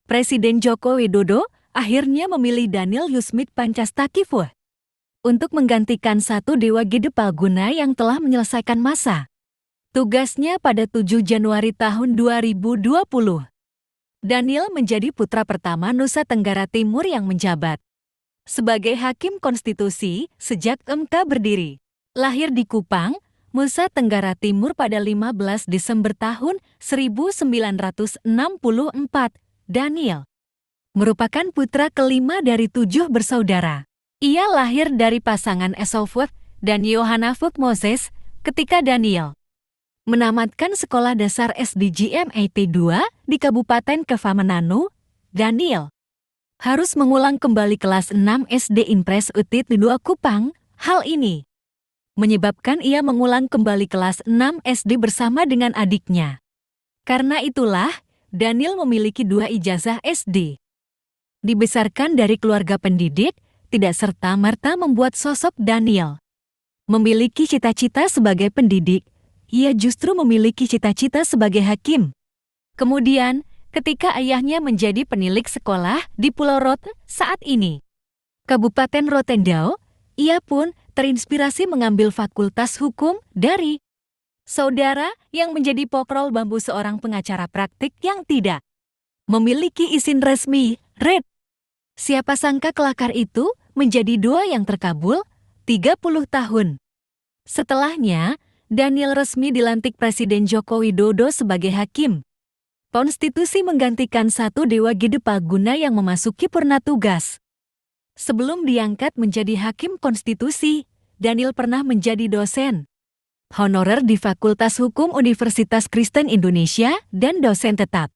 Presiden Joko Widodo akhirnya memilih Daniel Yusmik Pancastakifo untuk menggantikan satu Dewa Gede Palguna yang telah menyelesaikan masa tugasnya pada 7 Januari tahun 2020. Daniel menjadi putra pertama Nusa Tenggara Timur yang menjabat sebagai Hakim Konstitusi sejak MK berdiri. Lahir di Kupang, Nusa Tenggara Timur pada 15 Desember tahun 1964, Daniel merupakan putra kelima dari 7 bersaudara. Ia lahir dari pasangan Esau Fuad dan Yohana Fuad Moses ketika Daniel menamatkan sekolah dasar SD GMAT 2 di Kabupaten Kefah Mananu. Daniel harus mengulang kembali kelas 6 SD Impres Utit 2 Kupang. Hal ini menyebabkan ia mengulang kembali kelas 6 SD bersama dengan adiknya. Karena itulah, Daniel memiliki 2 ijazah SD. Dibesarkan dari keluarga pendidik, tidak serta-merta membuat sosok Daniel memiliki cita-cita sebagai pendidik. Ia justru memiliki cita-cita sebagai hakim. Kemudian, ketika ayahnya menjadi penilik sekolah di Pulau Rot saat ini, Kabupaten Rotendao, ia pun terinspirasi mengambil fakultas hukum dari saudara yang menjadi pokrol bambu seorang pengacara praktik yang tidak memiliki izin resmi, Red. Siapa sangka kelakar itu menjadi doa yang terkabul 30 tahun. Setelahnya, Daniel resmi dilantik Presiden Joko Widodo sebagai hakim konstitusi menggantikan satu Dewa Gede Palguna yang memasuki purna tugas. Sebelum diangkat menjadi hakim konstitusi, Daniel pernah menjadi dosen honorer di Fakultas Hukum Universitas Kristen Indonesia dan dosen tetap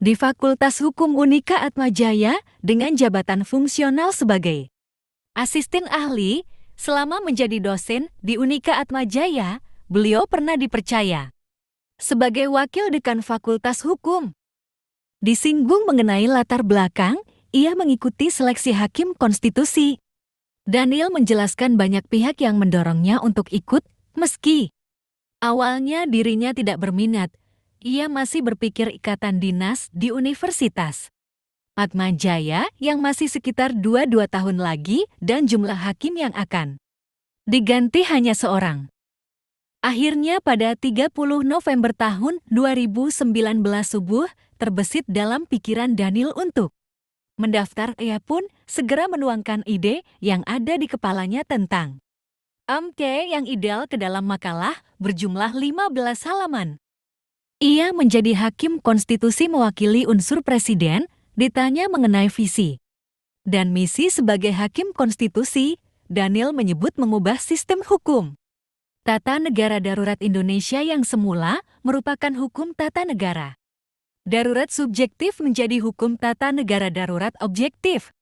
di Fakultas Hukum Unika Atmajaya dengan jabatan fungsional sebagai asisten ahli. Selama menjadi dosen di Unika Atmajaya, beliau pernah dipercaya sebagai wakil dekan Fakultas Hukum. Disinggung mengenai latar belakang, ia mengikuti seleksi hakim konstitusi. Daniel menjelaskan banyak pihak yang mendorongnya untuk ikut, meski awalnya dirinya tidak berminat. Ia masih berpikir ikatan dinas di Universitas Atmajaya yang masih sekitar 22 tahun lagi dan jumlah hakim yang akan diganti hanya seorang. Akhirnya pada 30 November tahun 2019 subuh terbesit dalam pikiran Daniel untuk mendaftar. Ia pun segera menuangkan ide yang ada di kepalanya tentang MK yang ideal ke dalam makalah berjumlah 15 halaman. Ia menjadi hakim konstitusi mewakili unsur presiden. Ditanya mengenai visi dan misi sebagai hakim konstitusi, Daniel menyebut mengubah sistem hukum tata negara darurat Indonesia yang semula merupakan hukum tata negara darurat subjektif menjadi hukum tata negara darurat objektif.